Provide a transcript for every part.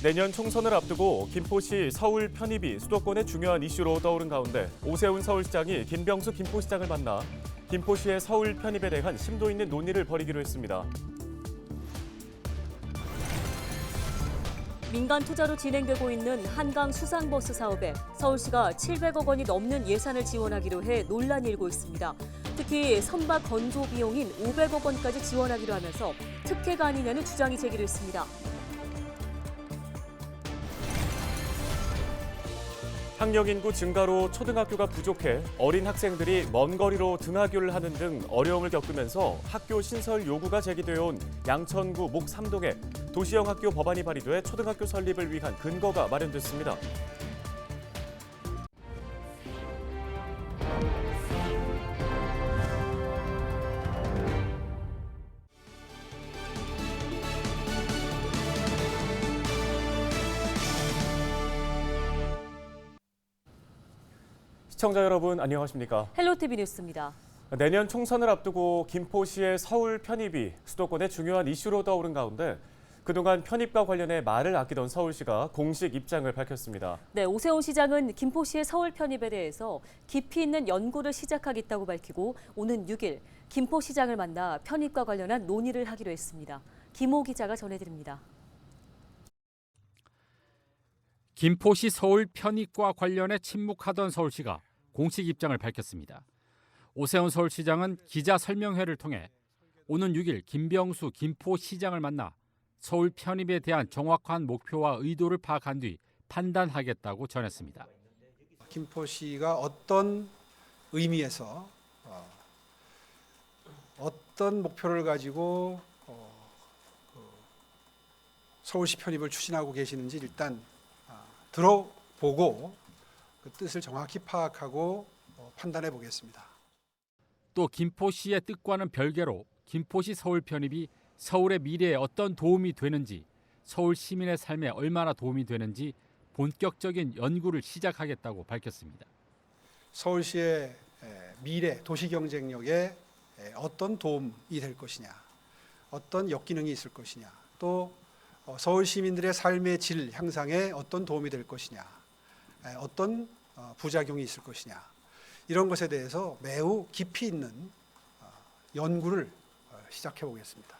내년 총선을 앞두고 김포시 서울 편입이 수도권의 중요한 이슈로 떠오른 가운데 오세훈 서울시장이 김병수 김포시장을 만나 김포시의 서울 편입에 대한 심도 있는 논의를 벌이기로 했습니다. 민간 투자로 진행되고 있는 한강 수상버스 사업에 서울시가 700억 원이 넘는 예산을 지원하기로 해 논란이 일고 있습니다. 특히 선박 건조 비용인 500억 원까지 지원하기로 하면서 특혜가 아니냐는 주장이 제기됐습니다. 학령 인구 증가로 초등학교가 부족해 어린 학생들이 먼 거리로 등하교를 하는 등 어려움을 겪으면서 학교 신설 요구가 제기되어 온 양천구 목 3동에 도시형 학교 법안이 발의돼 초등학교 설립을 위한 근거가 마련됐습니다. 시청자 여러분 안녕하십니까? 헬로티비 뉴스입니다. 내년 총선을 앞두고 김포시의 서울 편입이 수도권의 중요한 이슈로 떠오른 가운데 그동안 편입과 관련해 말을 아끼던 서울시가 공식 입장을 밝혔습니다. 네, 오세훈 시장은 김포시의 서울 편입에 대해서 깊이 있는 연구를 시작하겠다고 밝히고 오는 6일 김포시장을 만나 편입과 관련한 논의를 하기로 했습니다. 김호 기자가 전해드립니다. 김포시 서울 편입과 관련해 침묵하던 서울시가 공식 입장을 밝혔습니다. 오세훈 서울시장은 기자 설명회를 통해 오는 6일 김병수 김포시장을 만나 서울 편입에 대한 정확한 목표와 의도를 파악한 뒤 판단하겠다고 전했습니다. 김포시가 어떤 의미에서 어떤 목표를 가지고 서울시 편입을 추진하고 계시는지 일단 들어보고 그 뜻을 정확히 파악하고 판단해 보겠습니다. 또 김포시의 뜻과는 별개로 김포시 서울 편입이 서울의 미래에 어떤 도움이 되는지, 서울 시민의 삶에 얼마나 도움이 되는지 본격적인 연구를 시작하겠다고 밝혔습니다. 서울시의 미래 도시 경쟁력에 어떤 도움이 될 것이냐, 어떤 역기능이 있을 것이냐, 또 서울 시민들의 삶의 질 향상에 어떤 도움이 될 것이냐, 어떤 부작용이 있을 것이냐, 이런 것에 대해서 매우 깊이 있는 연구를 시작해 보겠습니다.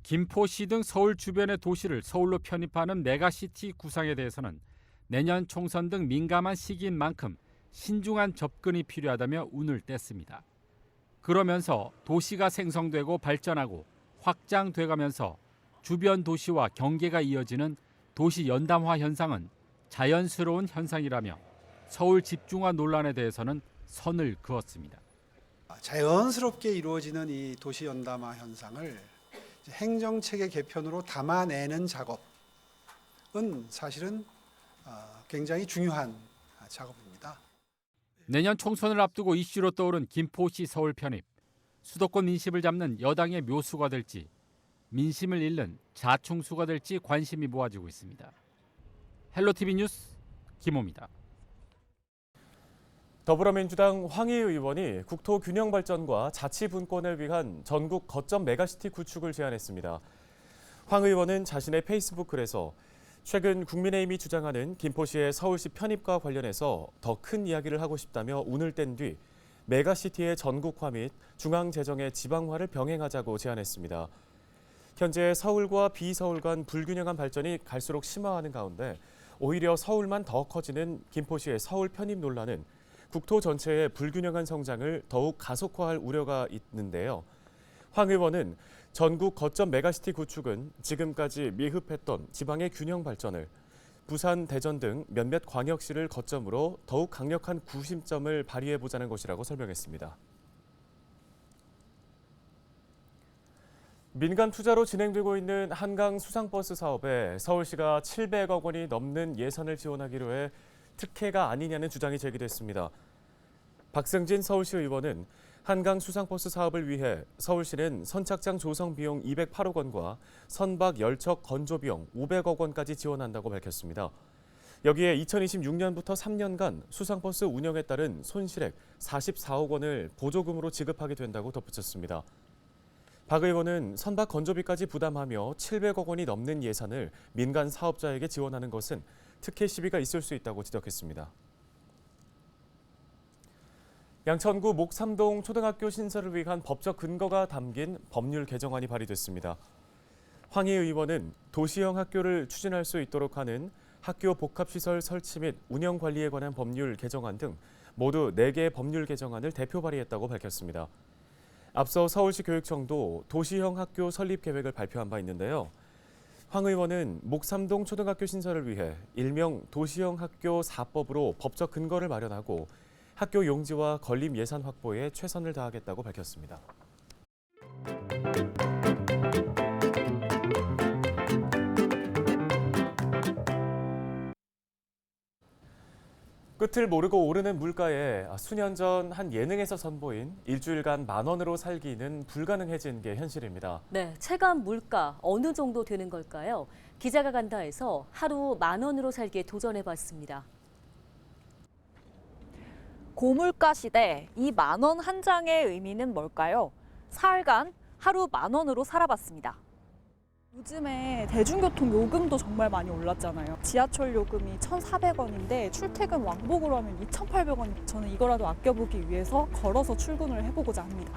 김포시 등 서울 주변의 도시를 서울로 편입하는 메가시티 구상에 대해서는 내년 총선 등 민감한 시기인 만큼 신중한 접근이 필요하다며 운을 뗐습니다. 그러면서 도시가 생성되고 발전하고 확장돼가면서 주변 도시와 경계가 이어지는 도시 연담화 현상은 자연스러운 현상이라며 서울 집중화 논란에 대해서는 선을 그었습니다. 자연스럽게 이루어지는 이 도시 연담화 현상을 행정체계 개편으로 담아내는 작업은 사실은 굉장히 중요한 작업입니다. 내년 총선을 앞두고 이슈로 떠오른 김포시 서울 편입. 수도권 민심을 잡는 여당의 묘수가 될지, 민심을 잃는 자충수가 될지 관심이 모아지고 있습니다. 헬로티비 뉴스 김호입니다. 더불어민주당 황희 의원이 국토 균형 발전과 자치 분권을 위한 전국 거점 메가시티 구축을 제안했습니다. 황 의원은 자신의 페이스북 글에서 최근 국민의힘이 주장하는 김포시의 서울시 편입과 관련해서 더 큰 이야기를 하고 싶다며 운을 뗀 뒤 메가시티의 전국화 및 중앙재정의 지방화를 병행하자고 제안했습니다. 현재 서울과 비서울 간 불균형한 발전이 갈수록 심화하는 가운데 오히려 서울만 더 커지는 김포시의 서울 편입 논란은 국토 전체의 불균형한 성장을 더욱 가속화할 우려가 있는데요. 황 의원은 전국 거점 메가시티 구축은 지금까지 미흡했던 지방의 균형 발전을 부산, 대전 등 몇몇 광역시를 거점으로 더욱 강력한 구심점을 발휘해보자는 것이라고 설명했습니다. 민간 투자로 진행되고 있는 한강 수상버스 사업에 서울시가 700억 원이 넘는 예산을 지원하기로 해 특혜가 아니냐는 주장이 제기됐습니다. 박승진 서울시 의원은 한강 수상버스 사업을 위해 서울시는 선착장 조성 비용 208억 원과 선박 열척 건조 비용 500억 원까지 지원한다고 밝혔습니다. 여기에 2026년부터 3년간 수상버스 운영에 따른 손실액 44억 원을 보조금으로 지급하게 된다고 덧붙였습니다. 박 의원은 선박 건조비까지 부담하며 700억 원이 넘는 예산을 민간 사업자에게 지원하는 것은 특혜 시비가 있을 수 있다고 지적했습니다. 양천구 목삼동 초등학교 신설을 위한 법적 근거가 담긴 법률 개정안이 발의됐습니다. 황희 의원은 도시형 학교를 추진할 수 있도록 하는 학교 복합시설 설치 및 운영 관리에 관한 법률 개정안 등 모두 4개의 법률 개정안을 대표 발의했다고 밝혔습니다. 앞서 서울시 교육청도 도시형 학교 설립 계획을 발표한 바 있는데요. 황 의원은 목삼동 초등학교 신설을 위해 일명 도시형 학교 4법으로 법적 근거를 마련하고 학교 용지와 건립 예산 확보에 최선을 다하겠다고 밝혔습니다. 끝을 모르고 오르는 물가에 수년 전 한 예능에서 선보인 일주일간 10,000원으로 살기는 불가능해진 게 현실입니다. 네, 체감 물가 어느 정도 되는 걸까요? 기자가 간다에서 하루 10,000원으로 살기에 도전해봤습니다. 고물가 시대 이 10,000원 한 장의 의미는 뭘까요? 사흘간 하루 10,000원으로 살아봤습니다. 요즘에 대중교통 요금도 정말 많이 올랐잖아요. 지하철 요금이 1,400원인데 출퇴근 왕복으로 하면 2,800원. 저는 이거라도 아껴보기 위해서 걸어서 출근을 해보고자 합니다.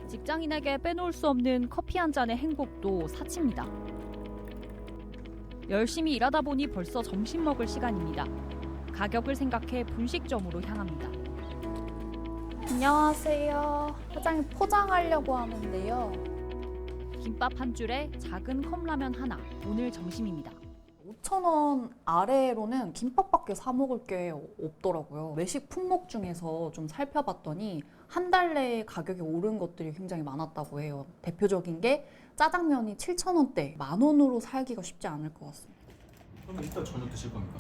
직장인에게 빼놓을 수 없는 커피 한 잔의 행복도 사치입니다. 열심히 일하다 보니 벌써 점심 먹을 시간입니다. 가격을 생각해 분식점으로 향합니다. 안녕하세요. 사장님 포장하려고 하는데요. 김밥 한 줄에 작은 컵라면 하나, 오늘 점심입니다. 5,000원 아래로는 김밥밖에 사 먹을 게 없더라고요. 외식 품목 중에서 좀 살펴봤더니 한 달 내에 가격이 오른 것들이 굉장히 많았다고 해요. 대표적인 게 짜장면이 7,000원대, 10,000원으로 살기가 쉽지 않을 것 같습니다. 그럼 이따 저녁 드실 겁니까?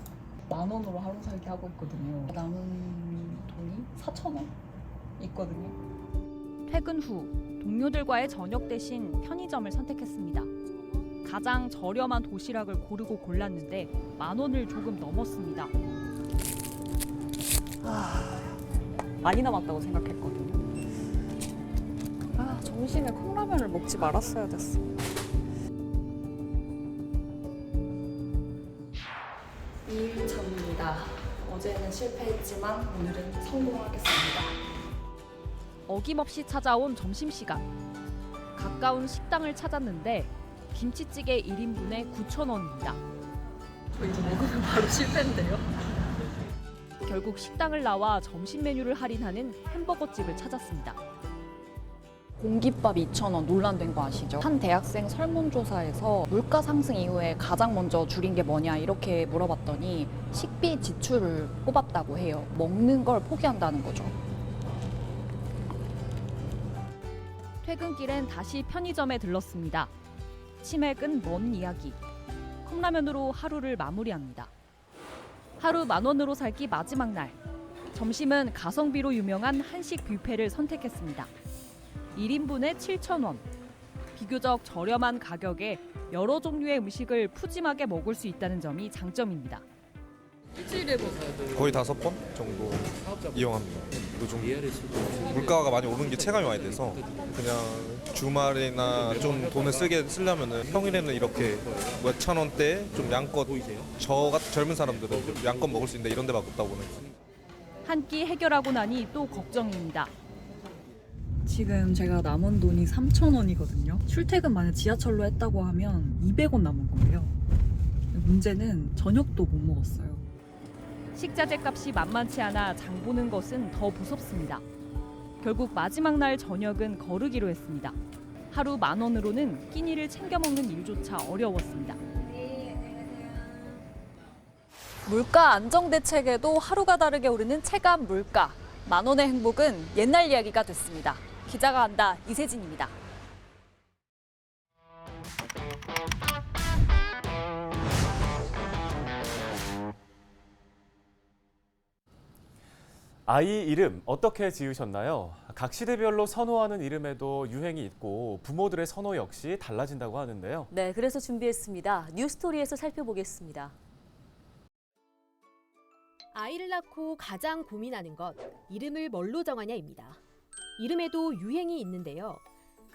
10,000원으로 하루 살기 하고 있거든요. 남은 돈이 4,000원 있거든요. 퇴근 후 동료들과의 저녁 대신 편의점을 선택했습니다. 가장 저렴한 도시락을 고르고 골랐는데 10,000원을 조금 넘었습니다. 많이 남았다고 생각했거든요. 점심에 컵라면을 먹지 말았어야 됐어. 일 전입니다. 어제는 실패했지만 오늘은 성공하겠습니다. 어김없이 찾아온 점심시간. 가까운 식당을 찾았는데 김치찌개 1인분에 9,000원입니다. 저 이거 먹으면 바로 실패인데요? 결국 식당을 나와 점심 메뉴를 할인하는 햄버거집을 찾았습니다. 공깃밥 2,000원 논란된 거 아시죠? 한 대학생 설문조사에서 물가 상승 이후에 가장 먼저 줄인 게 뭐냐 이렇게 물어봤더니 식비 지출을 꼽았다고 해요. 먹는 걸 포기한다는 거죠. 퇴근길엔 다시 편의점에 들렀습니다. 치맥은 먼 이야기. 컵라면으로 하루를 마무리합니다. 하루 10,000원으로 살기 마지막 날. 점심은 가성비로 유명한 한식 뷔페를 선택했습니다. 1인분에 7,000원. 비교적 저렴한 가격에 여러 종류의 음식을 푸짐하게 먹을 수 있다는 점이 장점입니다. 거의 5번 정도 이용합니다. 요즘 물가가 많이 오르는 게 체감이 많이 돼서 그냥 주말이나 좀 돈을 쓰려면은 평일에는 이렇게 몇천 원대 좀 양껏 저 같은 젊은 사람들은 양껏 먹을 수 있는데 이런 데밖에 없다고는. 한 끼 해결하고 나니 또 걱정입니다. 지금 제가 남은 돈이 3,000원이거든요. 출퇴근 만약 지하철로 했다고 하면 200원 남은 거예요. 문제는 저녁도 못 먹었어요. 식자재 값이 만만치 않아 장 보는 것은 더 무섭습니다. 결국 마지막 날 저녁은 거르기로 했습니다. 하루 10,000원으로는 끼니를 챙겨 먹는 일조차 어려웠습니다. 물가 안정 대책에도 하루가 다르게 오르는 체감 물가. 10,000원의 행복은 옛날 이야기가 됐습니다. 기자가 간다 이세진입니다. 아이 이름 어떻게 지으셨나요? 각 시대별로 선호하는 이름에도 유행이 있고 부모들의 선호 역시 달라진다고 하는데요. 네, 그래서 준비했습니다. 뉴스토리에서 살펴보겠습니다. 아이를 낳고 가장 고민하는 것, 이름을 뭘로 정하냐입니다. 이름에도 유행이 있는데요.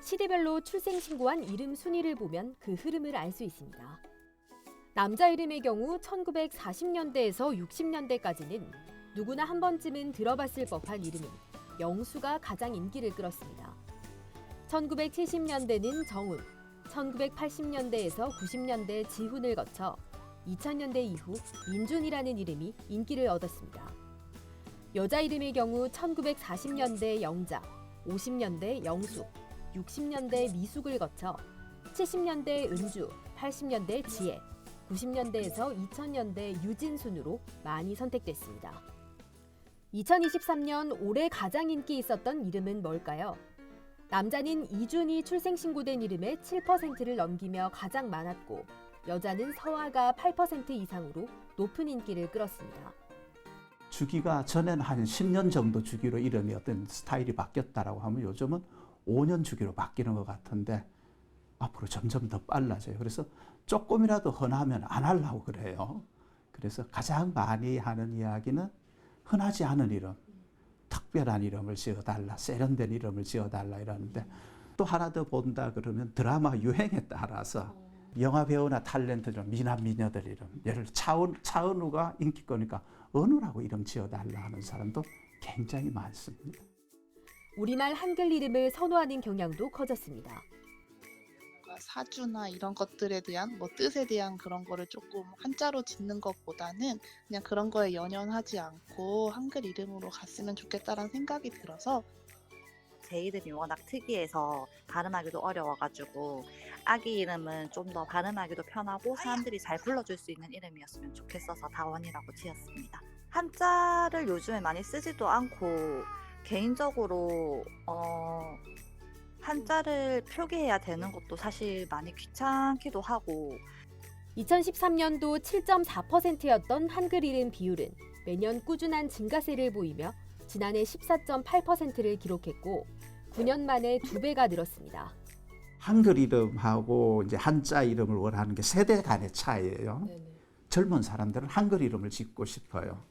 시대별로 출생신고한 이름 순위를 보면 그 흐름을 알 수 있습니다. 남자 이름의 경우 1940년대에서 60년대까지는 누구나 한 번쯤은 들어봤을 법한 이름인 영수가 가장 인기를 끌었습니다. 1970년대는 정훈, 1980년대에서 90년대 지훈을 거쳐 2000년대 이후 민준이라는 이름이 인기를 얻었습니다. 여자 이름의 경우 1940년대 영자, 50년대 영숙, 60년대 미숙을 거쳐 70년대 은주, 80년대 지혜, 90년대에서 2000년대 유진 순으로 많이 선택됐습니다. 2023년 올해 가장 인기 있었던 이름은 뭘까요? 남자는 이준이 출생신고된 이름의 7%를 넘기며 가장 많았고 여자는 서아가 8% 이상으로 높은 인기를 끌었습니다. 주기가 전에는 한 10년 정도 주기로 이름이 어떤 스타일이 바뀌었다라고 하면 요즘은 5년 주기로 바뀌는 것 같은데 앞으로 점점 더 빨라져요. 그래서 조금이라도 흔하면 안 하려고 그래요. 그래서 가장 많이 하는 이야기는 흔하지 않은 이름, 특별한 이름을 지어달라, 세련된 이름을 지어달라 이러는데 또 하나 더 본다 그러면 드라마 유행에 따라서 영화 배우나 탤런트들, 미남 미녀들 이름, 예를 들어 차은우가 인기거니까 은우라고 이름 지어달라 하는 사람도 굉장히 많습니다. 우리말 한글 이름을 선호하는 경향도 커졌습니다. 사주나 이런 것들에 대한 뜻에 대한 그런 거를 조금 한자로 짓는 것보다는 그냥 그런 거에 연연하지 않고 한글 이름으로 갔으면 좋겠다라는 생각이 들어서 제 이름이 워낙 특이해서 발음하기도 어려워가지고 아기 이름은 좀 더 발음하기도 편하고 사람들이 잘 불러줄 수 있는 이름이었으면 좋겠어서 다원이라고 지었습니다. 한자를 요즘에 많이 쓰지도 않고 개인적으로 한자를 표기해야 되는 것도 사실 많이 귀찮기도 하고 2013년도 7.4%였던 한글 이름 비율은 매년 꾸준한 증가세를 보이며 지난해 14.8%를 기록했고 9년 만에 2배가 늘었습니다. 한글 이름하고 이제 한자 이름을 원하는 게 세대 간의 차이예요. 젊은 사람들은 한글 이름을 짓고 싶어요.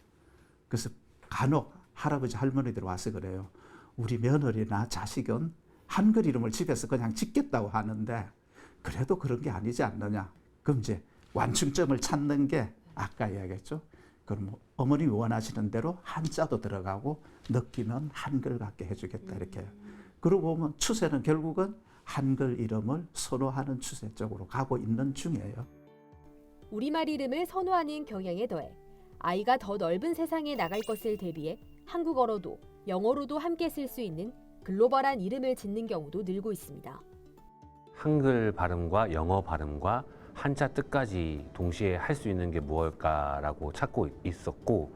그래서 간혹 할아버지 할머니들 와서 그래요. 우리 며느리나 자식은 한글 이름을 집에서 그냥 짓겠다고 하는데 그래도 그런 게 아니지 않느냐. 그럼 이제 완충점을 찾는 게 아까 이야기했죠. 그럼 어머님이 원하시는 대로 한자도 들어가고 느끼는 한글 같게 해주겠다 이렇게. 그러고 보면 추세는 결국은 한글 이름을 선호하는 추세 쪽으로 가고 있는 중이에요. 우리말 이름을 선호하는 경향에 더해 아이가 더 넓은 세상에 나갈 것을 대비해 한국어로도 영어로도 함께 쓸 수 있는 글로벌한 이름을 짓는 경우도 늘고 있습니다. 한글 발음과 영어 발음과 한자 뜻까지 동시에 할 수 있는 게 무엇일까라고 찾고 있었고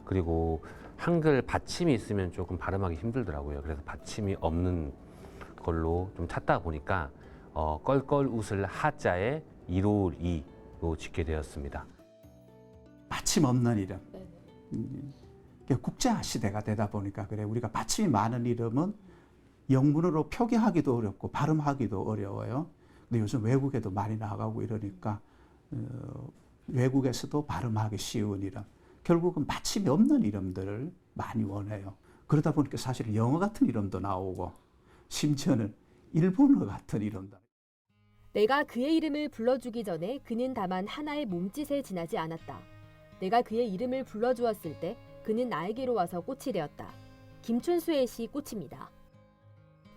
그리고 한글 받침이 있으면 조금 발음하기 힘들더라고요. 그래서 받침이 없는 걸로 좀 찾다 보니까 껄껄 웃을 하자에 이로울 이로 짓게 되었습니다. 받침 없는 이름. 국자 시대가 되다 보니까 그래 우리가 받침이 많은 이름은 영문으로 표기하기도 어렵고 발음하기도 어려워요. 근데 요즘 외국에도 많이 나가고 이러니까 외국에서도 발음하기 쉬운 이름. 결국은 받침이 없는 이름들을 많이 원해요. 그러다 보니까 사실 영어 같은 이름도 나오고 심지어는 일본어 같은 이름도. 내가 그의 이름을 불러주기 전에 그는 다만 하나의 몸짓에 지나지 않았다. 내가 그의 이름을 불러주었을 때 그는 나에게로 와서 꽃이 되었다. 김춘수의 시 꽃입니다.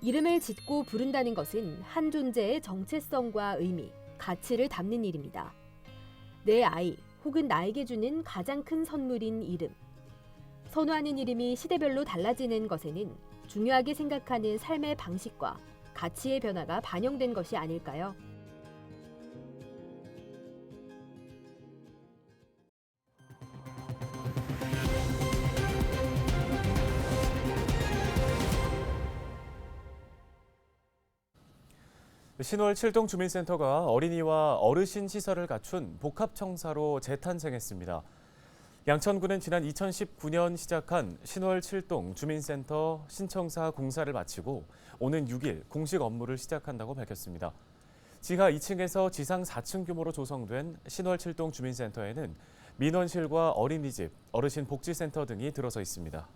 이름을 짓고 부른다는 것은 한 존재의 정체성과 의미, 가치를 담는 일입니다. 내 아이 혹은 나에게 주는 가장 큰 선물인 이름. 선호하는 이름이 시대별로 달라지는 것에는 중요하게 생각하는 삶의 방식과 가치의 변화가 반영된 것이 아닐까요? 신월 7동 주민센터가 어린이와 어르신 시설을 갖춘 복합청사로 재탄생했습니다. 양천구는 지난 2019년 시작한 신월 7동 주민센터 신청사 공사를 마치고 오는 6일 공식 업무를 시작한다고 밝혔습니다. 지하 2층에서 지상 4층 규모로 조성된 신월 7동 주민센터에는 민원실과 어린이집, 어르신 복지센터 등이 들어서 있습니다.